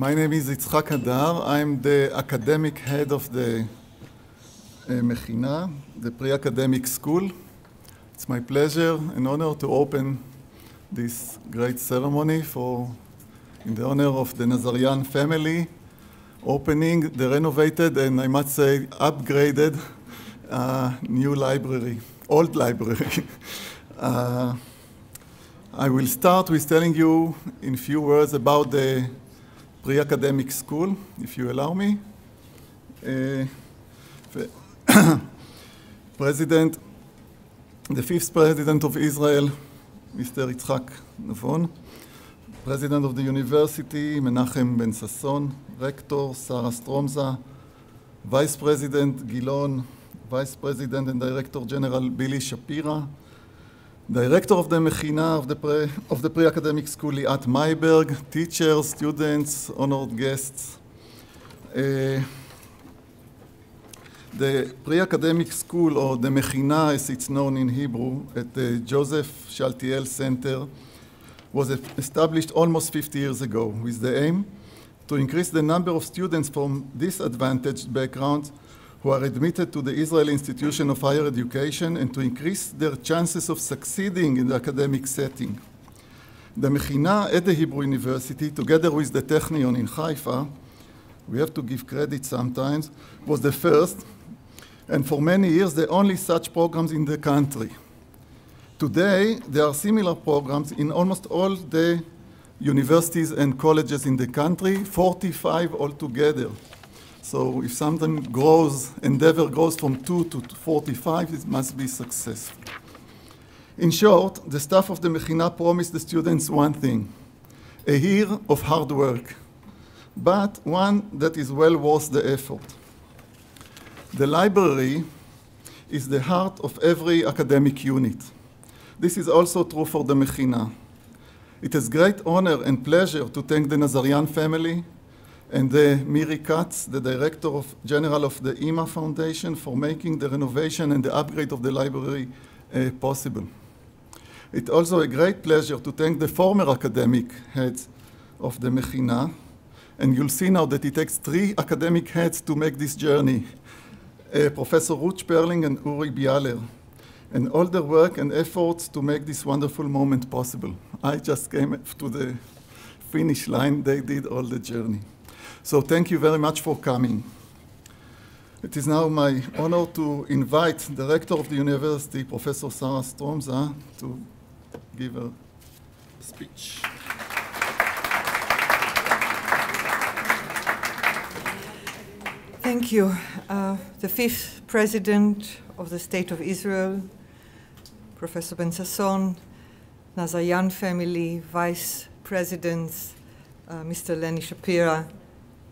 My name is Yitzhak Hadar. I'm the academic head of the Mechina, the pre-academic school. It's my pleasure and honor to open this great ceremony in the honor of the Nazarian family, opening the renovated and I must say upgraded new library, old library. I will start with telling you in a few words about the pre-academic school, if you allow me. President, the fifth president of Israel, Mr. Yitzhak Navon, president of the university, Menachem Ben Sasson, rector, Sarah Stromza, vice president, Gilon, vice president and director general, Billy Shapira, director of the Mechina of the pre-academic school, Liat Mayberg, teachers, students, honored guests. The pre-academic school, or the Mechina as it's known in Hebrew, at the Joseph Shaltiel Center, was established almost 50 years ago with the aim to increase the number of students from disadvantaged backgrounds who are admitted to the Israeli institution of higher education and to increase their chances of succeeding in the academic setting. The Mechina at the Hebrew University, together with the Technion in Haifa, we have to give credit sometimes, was the first, and for many years the only such programs in the country. Today, there are similar programs in almost all the universities and colleges in the country, 45 altogether. So if something grows, endeavor grows from 2 to 45, it must be successful. In short, the staff of the Mechina promised the students one thing, a year of hard work, but one that is well worth the effort. The library is the heart of every academic unit. This is also true for the Mechina. It is great honor and pleasure to thank the Nazarian family and Miri Katz, the Director General of the IMA Foundation, for making the renovation and the upgrade of the library possible. It's also a great pleasure to thank the former academic heads of the Mechina, and you'll see now that it takes 3 academic heads to make this journey, Professor Ruth Sperling and Uri Bialer, and all their work and efforts to make this wonderful moment possible. I just came to the finish line, they did all the journey. So thank you very much for coming. It is now my honor to invite the rector of the university, Professor Sarah Stromza, to give a speech. Thank you. The fifth president of the State of Israel, Professor Ben Sasson, Nazarian family, vice presidents, Mr. Lenny Shapira,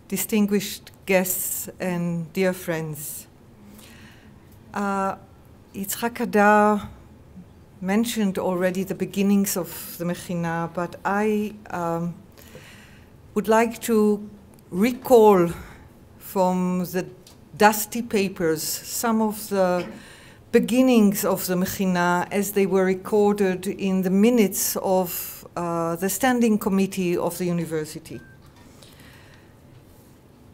distinguished guests and dear friends. Yitzhak Hadar mentioned already the beginnings of the Mechina, but I would like to recall from the dusty papers some of the beginnings of the Mechina as they were recorded in the minutes of the Standing Committee of the university.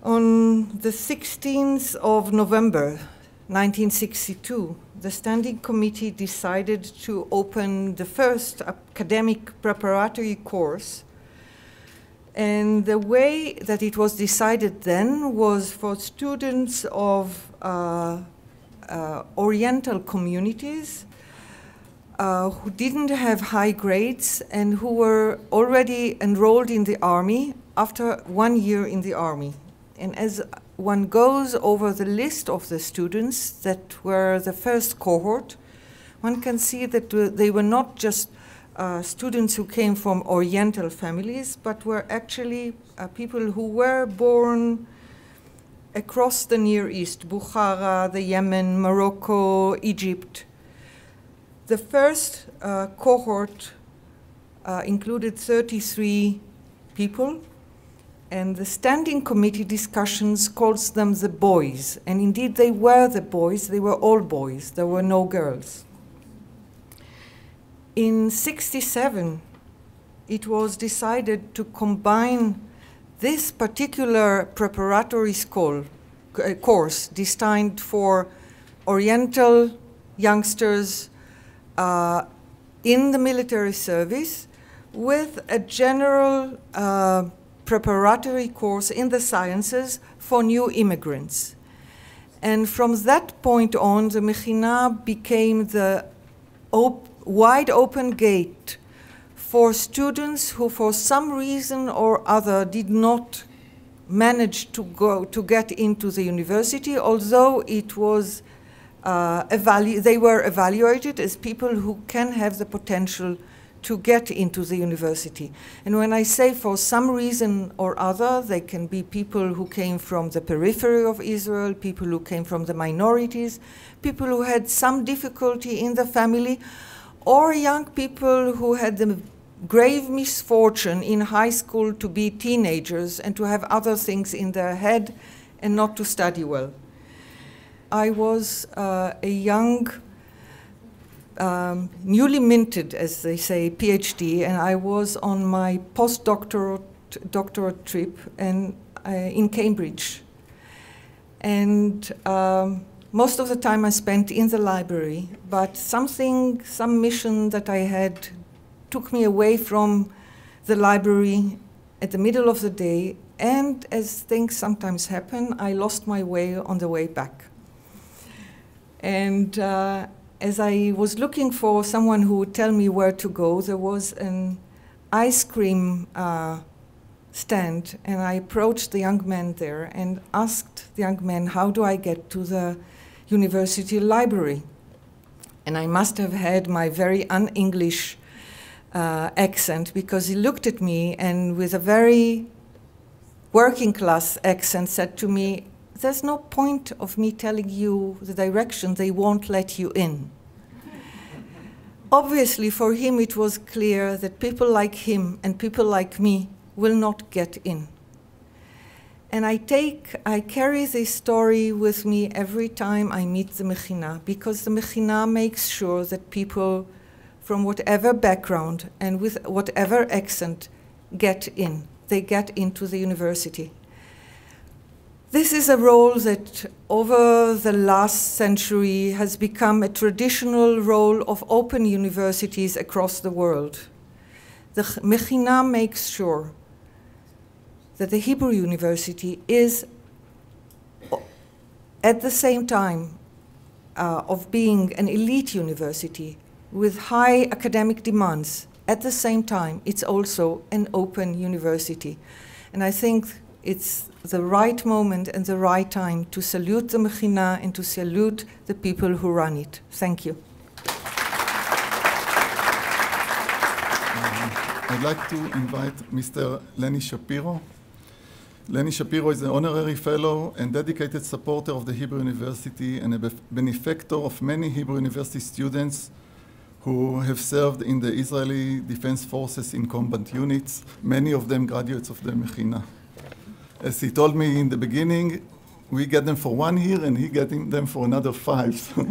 On the 16th of November, 1962, the Standing Committee decided to open the first academic preparatory course. And the way that it was decided then was for students of Oriental communities who didn't have high grades and who were already enrolled in the army after 1 year in the army. And as one goes over the list of the students that were the first cohort, one can see that they were not just students who came from Oriental families, but were actually people who were born across the Near East, Bukhara, the Yemen, Morocco, Egypt. The first cohort included 33 people, and the Standing Committee discussions calls them the boys. And indeed, they were the boys. They were all boys. There were no girls. In '67, it was decided to combine this particular preparatory course destined for Oriental youngsters in the military service with a general preparatory course in the sciences for new immigrants. And from that point on, the Mechina became the wide open gate for students who, for some reason or other, did not manage to get into the university, although it was they were evaluated as people who can have the potential to get into the university. And when I say for some reason or other, they can be people who came from the periphery of Israel, people who came from the minorities, people who had some difficulty in the family, or young people who had the grave misfortune in high school to be teenagers and to have other things in their head and not to study well. I was a young, newly minted, as they say, PhD, and I was on my postdoctorate trip in Cambridge. And most of the time I spent in the library, but some mission that I had took me away from the library at the middle of the day, and as things sometimes happen, I lost my way on the way back. And as I was looking for someone who would tell me where to go, there was an ice cream stand, and I approached the young man there and asked the young man, how do I get to the university library? And I must have had my very un-English accent, because he looked at me and with a very working class accent said to me, there's no point of me telling you the direction, they won't let you in. Obviously, for him it was clear that people like him and people like me will not get in. And I carry this story with me every time I meet the Mechina, because the Mechina makes sure that people from whatever background and with whatever accent get in. They get into the university. This is a role that over the last century has become a traditional role of open universities across the world. The Mechina makes sure that the Hebrew University is, at the same time of being an elite university with high academic demands, at the same time it's also an open university. And I think it's the right moment and the right time to salute the Mechina and to salute the people who run it. Thank you. I'd like to invite Mr. Lenny Shapiro. Lenny Shapiro is an honorary fellow and dedicated supporter of the Hebrew University and a benefactor of many Hebrew University students who have served in the Israeli Defense Forces in combat units, many of them graduates of the Mechina. As he told me in the beginning, we get them for 1 year and he getting them for another 5. So.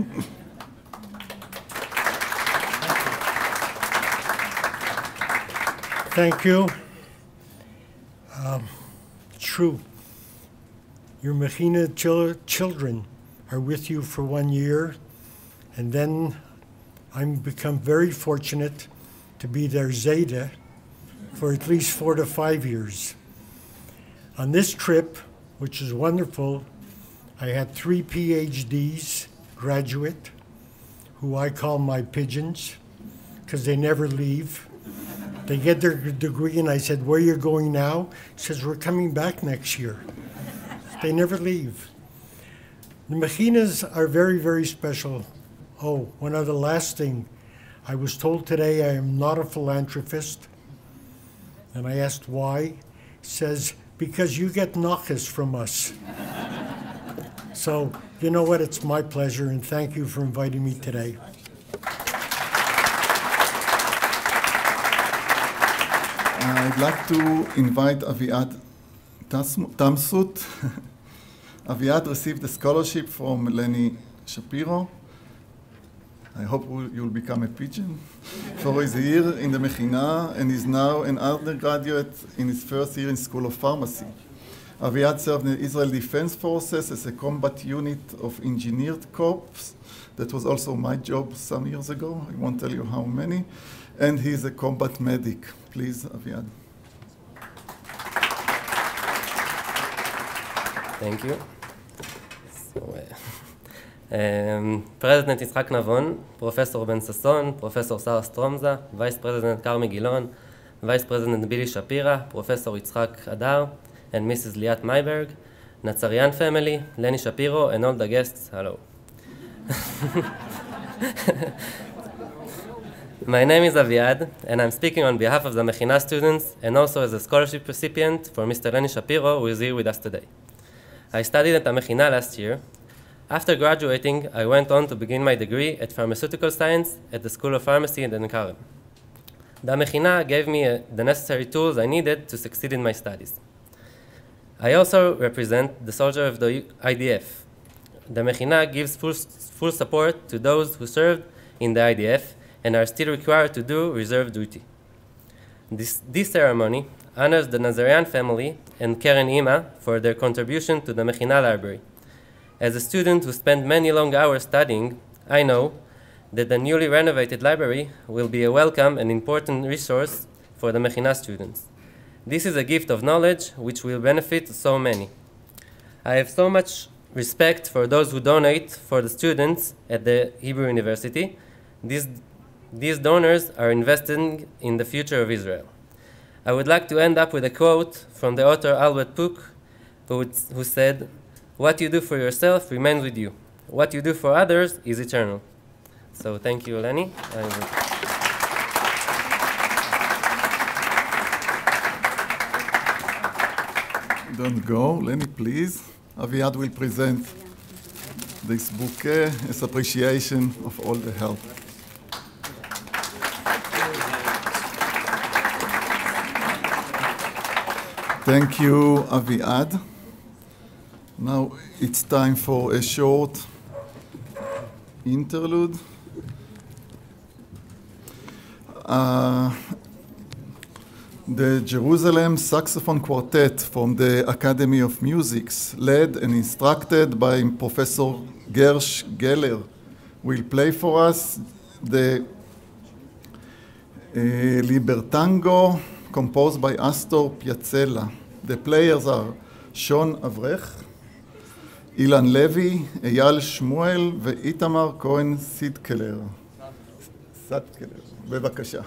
Thank you. True. Your Mechina children are with you for 1 year, and then I've become very fortunate to be their Zeta for at least 4 to 5 years. On this trip, which is wonderful, I had 3 PhDs graduate, who I call my pigeons, because they never leave. They get their degree, and I said, where are you going now? He says, we're coming back next year. They never leave. The Mechinas are very, very special. Oh, one other last thing. I was told today I am not a philanthropist, and I asked why. He says, because you get nachas from us. So, you know what? It's my pleasure, and thank you for inviting me today. I'd like to invite Aviad Tamsut. Aviad received a scholarship from Lenny Shapiro. I hope you'll become a pigeon, for his year in the Mechina and is now an undergraduate in his first year in School of Pharmacy. Aviad served in the Israel Defense Forces as a combat unit of Engineered Corps. That was also my job some years ago. I won't tell you how many. And he's a combat medic. Please, Aviad. Thank you. President Yitzhak Navon, Professor Ben Sasson, Professor Sarah Stromza, Vice President Carmi Gilon, Vice President Billy Shapira, Professor Yitzhak Adar, and Mrs. Liat Mayberg, Nazarian family, Lenny Shapiro, and all the guests, hello. My name is Aviad, and I'm speaking on behalf of the Mechina students and also as a scholarship recipient for Mr. Lenny Shapiro, who is here with us today. I studied at the Mechina last year. After graduating, I went on to begin my degree at pharmaceutical science at the School of Pharmacy in Den Karem. The Mechina gave me the necessary tools I needed to succeed in my studies. I also represent the soldier of the IDF. The Mechina gives full support to those who served in the IDF and are still required to do reserve duty. This ceremony honors the Nazarian family and Keren Ima for their contribution to the Mechina library. As a student who spent many long hours studying, I know that the newly renovated library will be a welcome and important resource for the Mechina students. This is a gift of knowledge which will benefit so many. I have so much respect for those who donate for the students at the Hebrew University. These donors are investing in the future of Israel. I would like to end up with a quote from the author Albert Puck, who said, "What you do for yourself remains with you. What you do for others is eternal." So thank you, Lenny. Don't go, Lenny, please. Aviad will present this bouquet as appreciation of all the help. Thank you, Aviad. Now it's time for a short interlude. The Jerusalem Saxophone Quartet from the Academy of Music, led and instructed by Professor Gersh Geller, will play for us the Libertango composed by Astor Piazzolla. The players are Sean Avrech, Ilan Levy, Eyal Shmuel ואיתמר כהן סידקלר. בבקשה.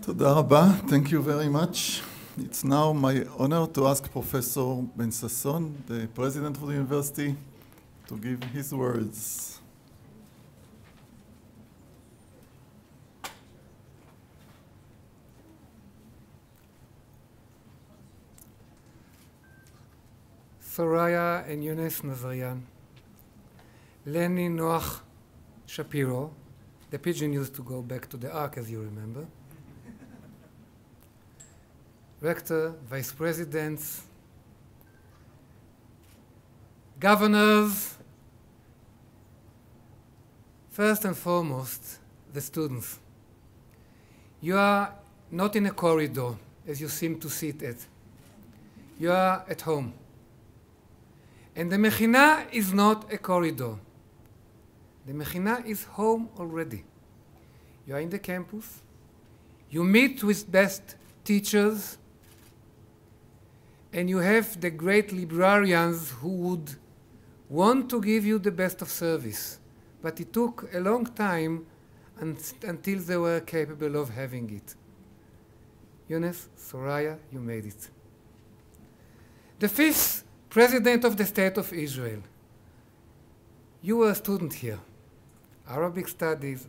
תודה רבה. Thank you very much. It's now my honor to ask Professor Ben Sasson, the president of the university, to give his words. Soraya and Younes Nazarian, Lenny Noach Shapiro, the pigeon used to go back to the ark, as you remember, rector, vice presidents, governors, first and foremost, the students. You are not in a corridor, as you seem to sit at. You are at home. And the Mechina is not a corridor. The Mechina is home already. You are in the campus. You meet with best teachers. And you have the great librarians who would want to give you the best of service. But it took a long time until they were capable of having it. Younes, Soraya, you made it. The fifth President of the State of Israel. You were a student here. Arabic studies,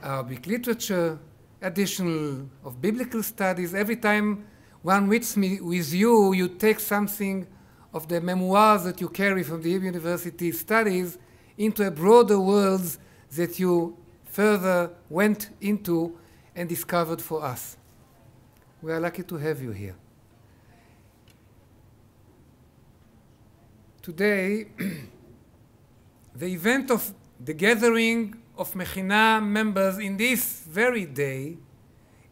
Arabic literature, additional of biblical studies. Every time one meets me with you, you take something of the memoirs that you carry from the Hebrew University studies into a broader world that you further went into and discovered for us. We are lucky to have you here. Today, the event of the gathering of Mechina members in this very day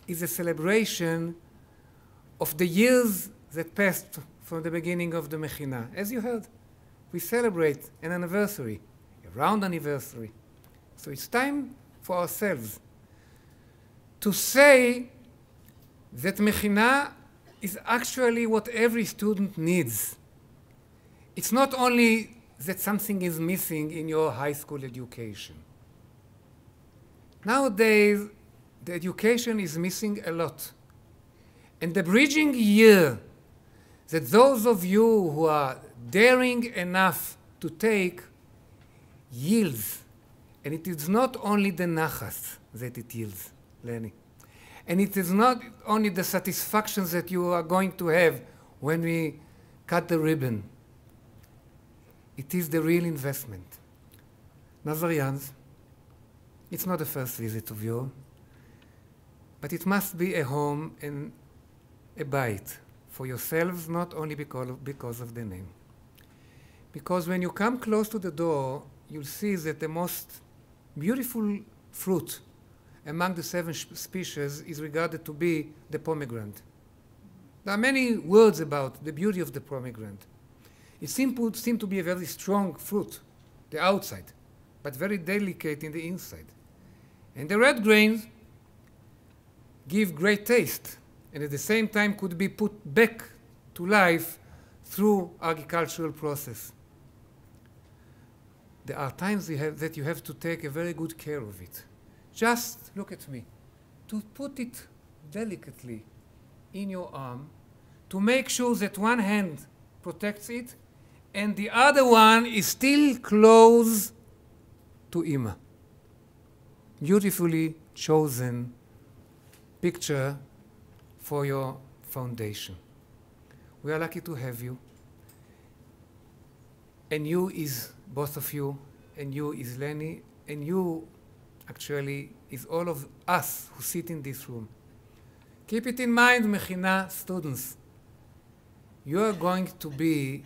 is a celebration of the years that passed from the beginning of the Mechina. As you heard, we celebrate an anniversary, a round anniversary. So it's time for ourselves to say that Mechina is actually what every student needs. It's not only that something is missing in your high school education. Nowadays, the education is missing a lot. And the bridging year that those of you who are daring enough to take yields, and it is not only the nachas that it yields, Lenny, and it is not only the satisfactions that you are going to have when we cut the ribbon. It is the real investment. Nazarians, it's not the first visit of yours, but it must be a home and a bite for yourselves, not only because of the name. Because when you come close to the door, you'll see that the most beautiful fruit among the 7 species is regarded to be the pomegranate. There are many words about the beauty of the pomegranate. It seemed to be a very strong fruit, the outside, but very delicate in the inside. And the red grains give great taste, and at the same time could be put back to life through agricultural process. There are times that you have to take a very good care of it. Just look at me. To put it delicately in your arm, to make sure that one hand protects it, and the other one is still close to Ima. Beautifully chosen picture for your foundation. We are lucky to have you. And you is both of you, and you is Lenny, and you actually is all of us who sit in this room. Keep it in mind, Mechina students. You are going to be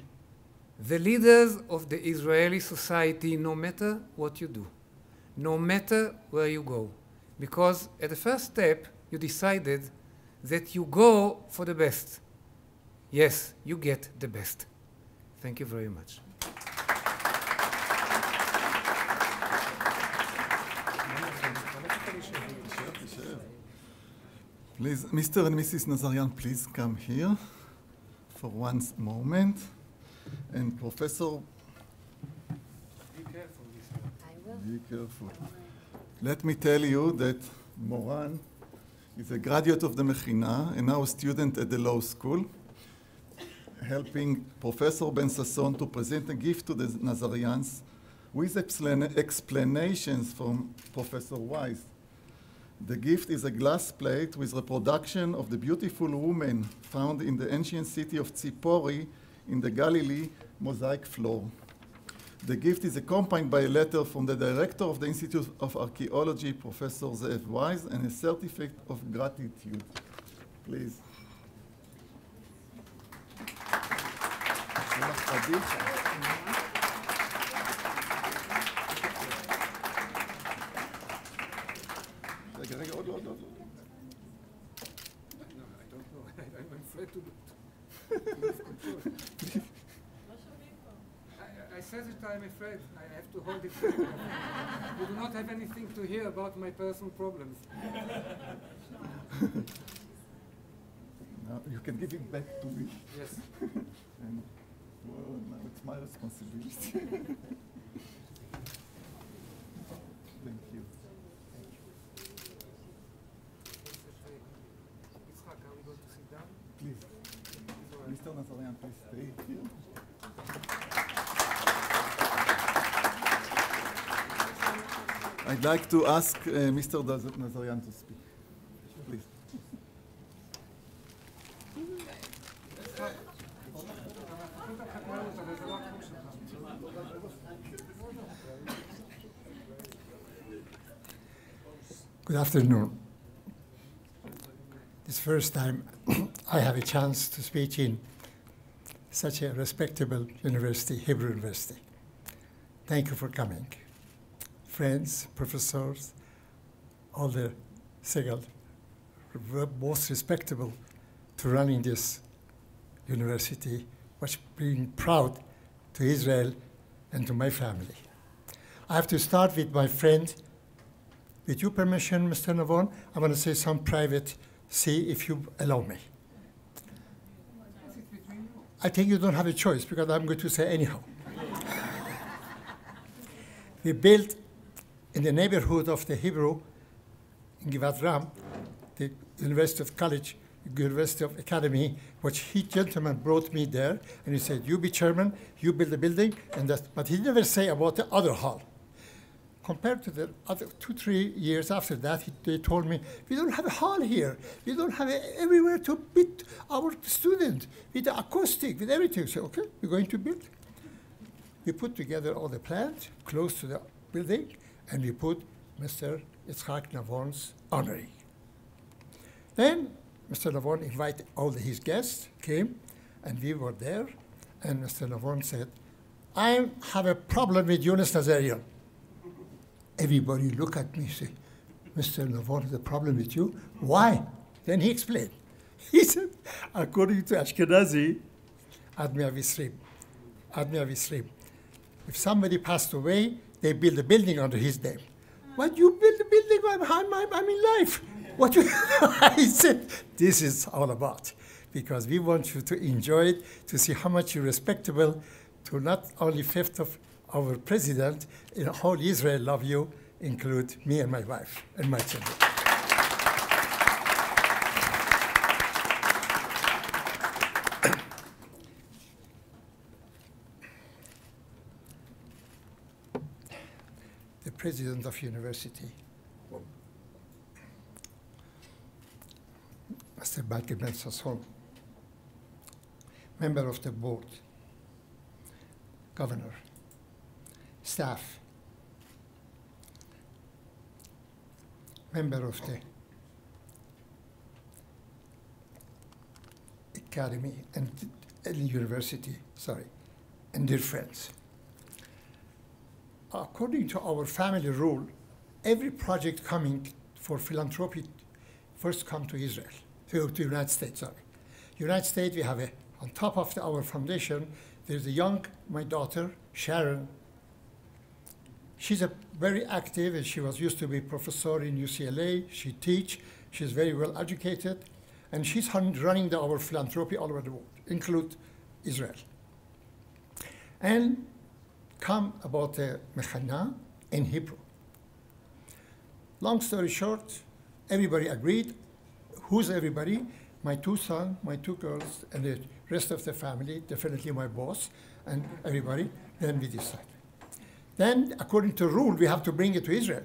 the leaders of the Israeli society no matter what you do, no matter where you go. Because at the first step, you decided that you go for the best. Yes, you get the best. Thank you very much. Please, Mr. and Mrs. Nazarian, please come here for one moment. And Professor, Be careful this time. I will. be careful. Let me tell you that Moran is a graduate of the Mechina and now a student at the law school, helping Professor Ben Sasson to present a gift to the Nazarians with explanations from Professor Weiss. The gift is a glass plate with reproduction of the beautiful woman found in the ancient city of Tzipori in the Galilee mosaic floor. The gift is accompanied by a letter from the director of the Institute of Archaeology, Professor Zeev Weiss, and a certificate of gratitude. Please. I'm afraid to I said that I'm afraid. I have to hold it. You do not have anything to hear about my personal problems. Now you can give it back to me. Yes. And well, now it's my responsibility. Thank you. Yitzhak, are we going to sit down? Please. Mr. Nazarian, please stay here. I'd like to ask Mr. Nazarian to speak. Please. Good afternoon. It's the first time I have a chance to speak in such a respectable university, Hebrew University. Thank you for coming. Friends, professors, all the Segal, most respectable to running this university, which being proud to Israel and to my family. I have to start with my friend. With your permission, Mr. Navon, I want to say some private, see if you allow me. I think you don't have a choice because I'm going to say anyhow. We built in the neighborhood of the Hebrew, in Givat Ram, the University of College, University of Academy, which he gentleman brought me there, and he said, you be chairman, you build the building, and that, but he never say about the other hall. Compared to the other 2-3 years after that, they told me, we don't have a hall here. We don't have everywhere to meet our students with the acoustic, with everything. So, okay, we're going to build. We put together all the plans close to the building, and we put Mr. Yitzhak Navon's honorary. Then Mr. Navon invited all his guests, came, and we were there, and Mr. Navon said, I have a problem with Younes Nazarian. Everybody look at me and say, Mr. Navon has a problem with you? Why? Then he explained. He said, according to Ashkenazi, Admi Avisrim, if somebody passed away, they build a building under his name. But you build a building, I'm in life. What you I said, this is all about. Because we want you to enjoy it, to see how much you're respectable to not only fifth of our president, in whole Israel love you, include me and my wife and my children. The president of university, Mr. Balki Ben Sasson, member of the board, governor, staff, member of the academy and university, and dear friends. According to our family rule, every project coming for philanthropy first come to Israel, to the United States, United States, we have on top of our foundation, there's a my daughter, Sharon. She's very active, and she was used to be professor in UCLA. She teach. She's very well educated, and she's running our philanthropy all over the world, include Israel. And come about the Mechina in Hebrew. Long story short, everybody agreed. Who's everybody? My 2 sons, my 2 girls, and the rest of the family, definitely my boss, and everybody. Then we decided. Then, according to rule, we have to bring it to Israel.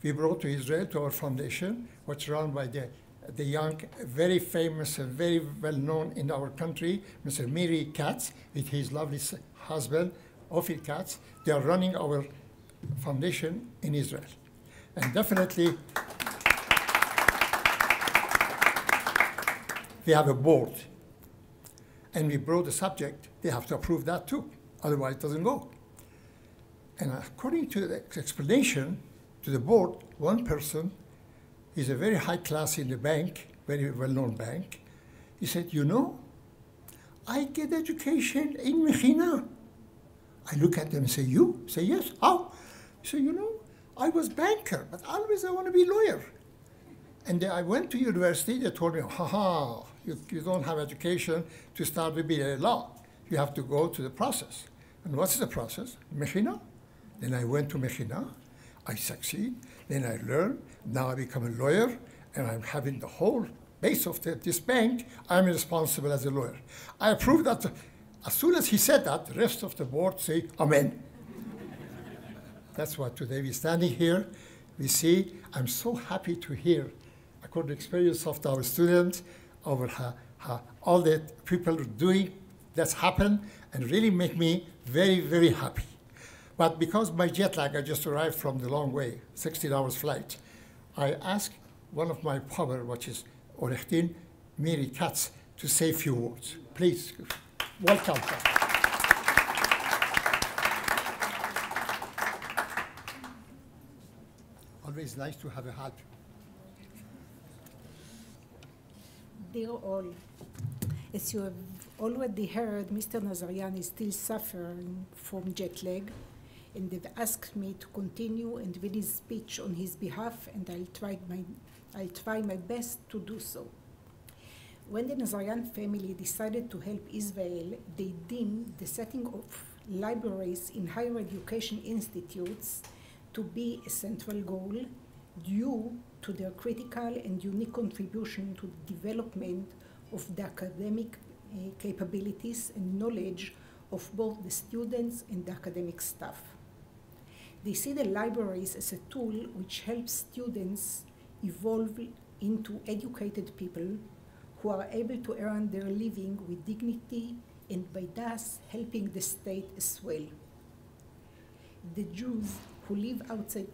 We brought to Israel, to our foundation, which is run by the the young, very famous and very well known in our country, Mr. Miri Katz, with his lovely husband, Ophir Katz. They are running our foundation in Israel. And definitely, we have a board. And we brought the subject, they have to approve that too. Otherwise, it doesn't go. And according to the explanation to the board, one person is a very high class in the bank, very well-known bank. He said, you know, I get education in Mechina. I look at them and say, you? Say, yes. How? He said, you know, I was banker, but always I want to be lawyer. And then I went to university, they told me, you don't have education to start with BA law. You have to go to the process. And what's the process? Mechina. Then I went to Mechina. I succeed. Then I learn. Now I become a lawyer, and I'm having the whole base of this bank. I'm responsible as a lawyer. I approve that. As soon as he said that, the rest of the board say, Amen. That's why today we're standing here. We see, I'm so happy to hear, according to the experience of our students, over how all the people are doing that's happened, and really make me very, very happy. But because my jet lag, I just arrived from the long way, 16 hours flight, I asked one of my power, which is Orechdin Miri Katz, to say a few words. Please, welcome. Always nice to have a help. Dear all, as you have already heard, Mr. Nazarian is still suffering from jet lag, and they've asked me to continue and read his speech on his behalf, and I'll try my best to do so. When the Nazarian family decided to help Israel, they deemed the setting of libraries in higher education institutes to be a central goal due to their critical and unique contribution to the development of the academic capabilities and knowledge of both the students and the academic staff. They see the libraries as a tool which helps students evolve into educated people who are able to earn their living with dignity, and by thus helping the state as well. The Jews who live outside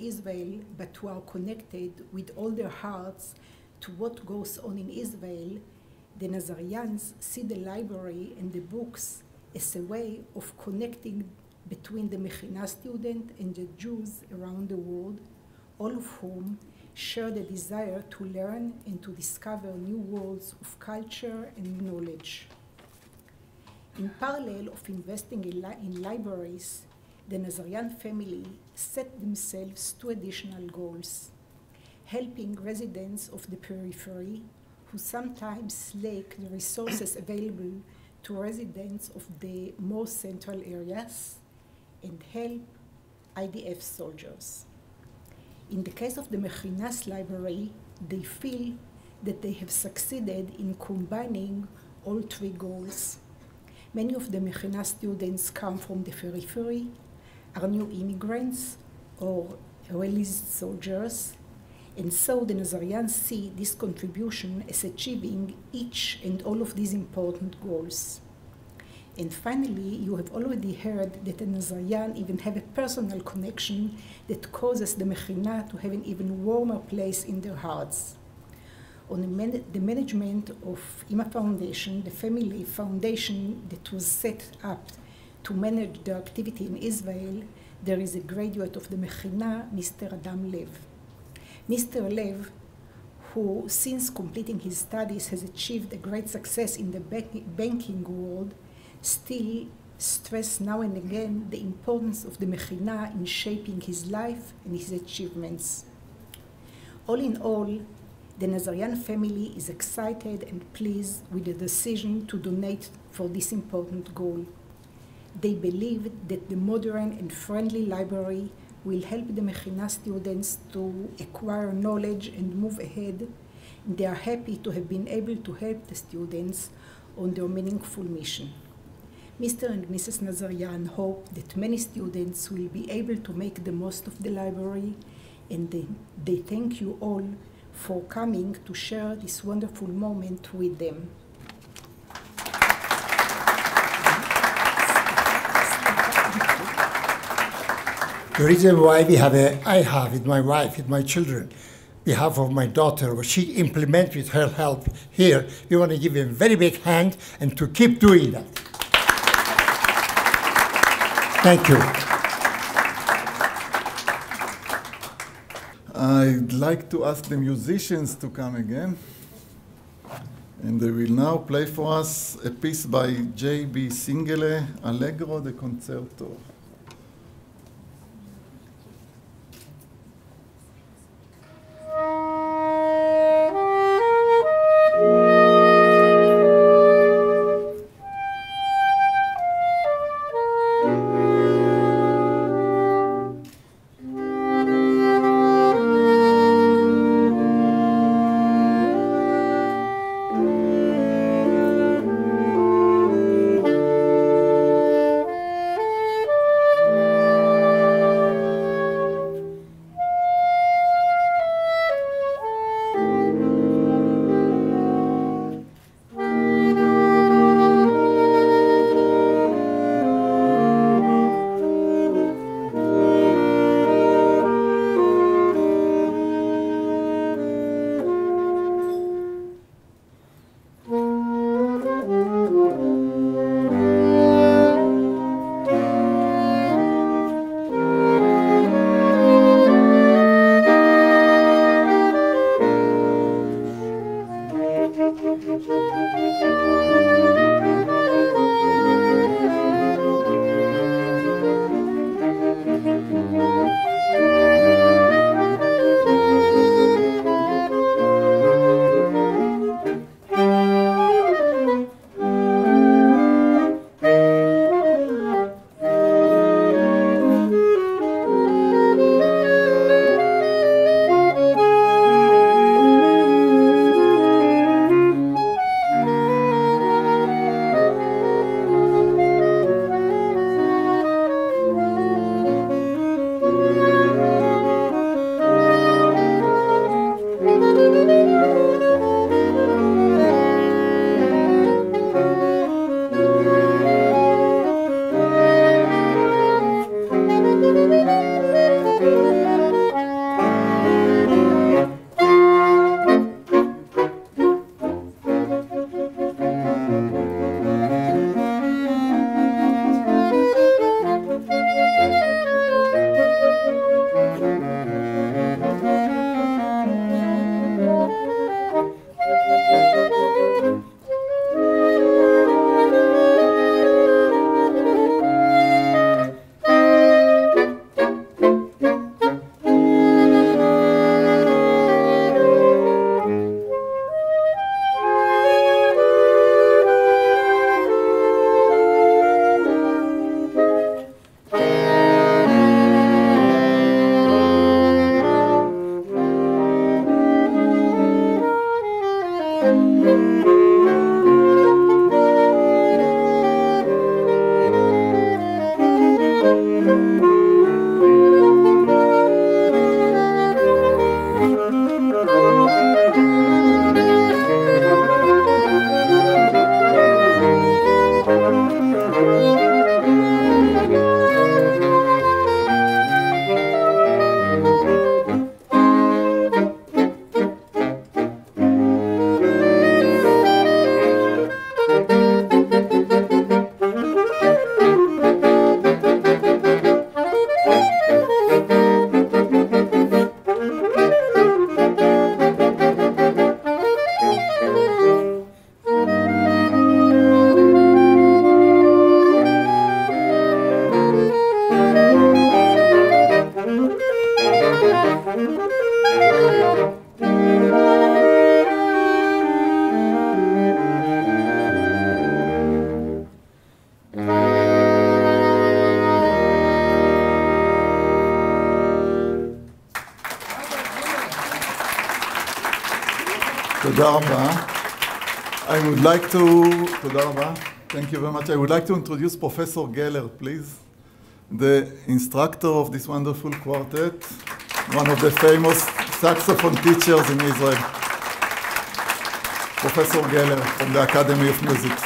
Israel, but who are connected with all their hearts to what goes on in Israel, the Nazarians see the library and the books as a way of connecting between the Mechina student and the Jews around the world, all of whom share the desire to learn and to discover new worlds of culture and knowledge. In parallel of investing in libraries, the Nazarian family set themselves two additional goals: helping residents of the periphery who sometimes lack the resources available to residents of the more central areas, and help IDF soldiers. In the case of the Mechina's library, they feel that they have succeeded in combining all three goals. Many of the Mechina students come from the periphery, are new immigrants, or released soldiers, and so the Nazarians see this contribution as achieving each and all of these important goals. And finally, you have already heard that the Nazarian even have a personal connection that causes the Mechina to have an even warmer place in their hearts. On the management of IMA Foundation, the family foundation that was set up to manage their activity in Israel, there is a graduate of the Mechina, Mr. Adam Lev. Mr. Lev, who since completing his studies has achieved a great success in the banking world, still stress now and again the importance of the Mechina in shaping his life and his achievements. All in all, the Nazarian family is excited and pleased with the decision to donate for this important goal. They believe that the modern and friendly library will help the Mechina students to acquire knowledge and move ahead. They are happy to have been able to help the students on their meaningful mission. Mr. and Mrs. Nazarian hope that many students will be able to make the most of the library, and they thank you all for coming to share this wonderful moment with them. The reason why I have with my wife, with my children, behalf of my daughter, what she implements with her help here, we want to give a very big hand and to keep doing that. Thank you. I'd like to ask the musicians to come again. And they will now play for us a piece by J.B. Singele, Allegro de Concerto. תודה רבה. I would like to, תודה רבה. Thank you very much. I would like to introduce Professor Geller, please. The instructor of this wonderful quartet, one of the famous saxophone teachers in Israel. Professor Geller from the Academy of Music.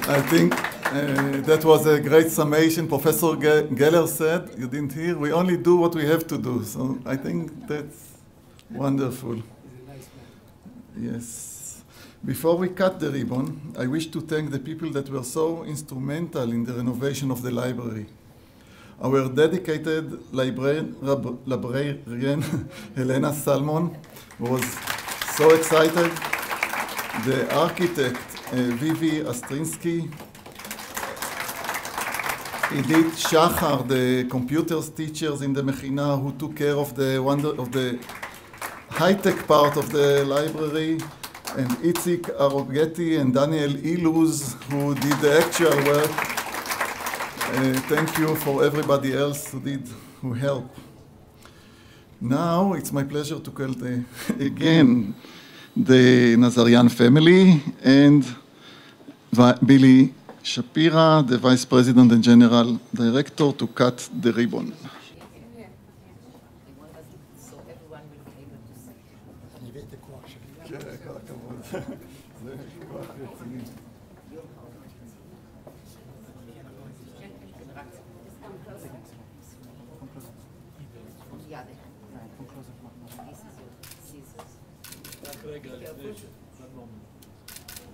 I think that was a great summation. Professor Geller said, you didn't hear, we only do what we have to do. So I think that's wonderful. Yes. Before we cut the ribbon, I wish to thank the people that were so instrumental in the renovation of the library. Our dedicated librarian, Helena Salmon, was so excited. The architect, Vivi Astrinsky, Edith Shachar, the computers teachers in the Mechina who took care of the high-tech part of the library, and Itzik Arogeti and Daniel Iluz who did the actual work. Thank you for everybody else who helped. Now it's my pleasure to call again the Nazarian family and Billy Shapira, the Vice President and General Director, to cut the ribbon.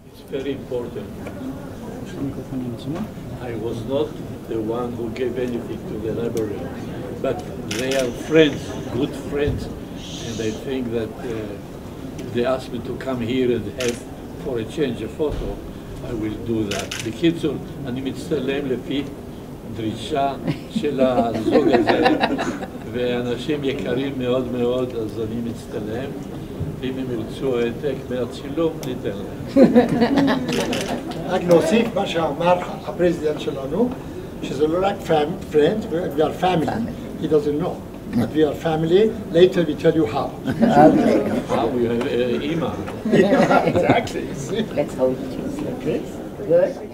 It's very important. I was not the one who gave anything to the library, but they are friends, good friends, and I think that they asked me to come here and have, for a change, a photo. I will do that. בקיצור, אני מצטלם לפי דרישה של הזוג הזה, ואנשים יקרים מאוד מאוד, אז אני מצטלם. אם הם ירצו העתק מהצילום, ניתן להם. רק להוסיף מה שאמר הפרזידנט שלנו, שזה לא רק friends, we are family. He doesn't know. But we are family. Later we tell you how. How we have Ima. Exactly. Let's hold it, please. Good.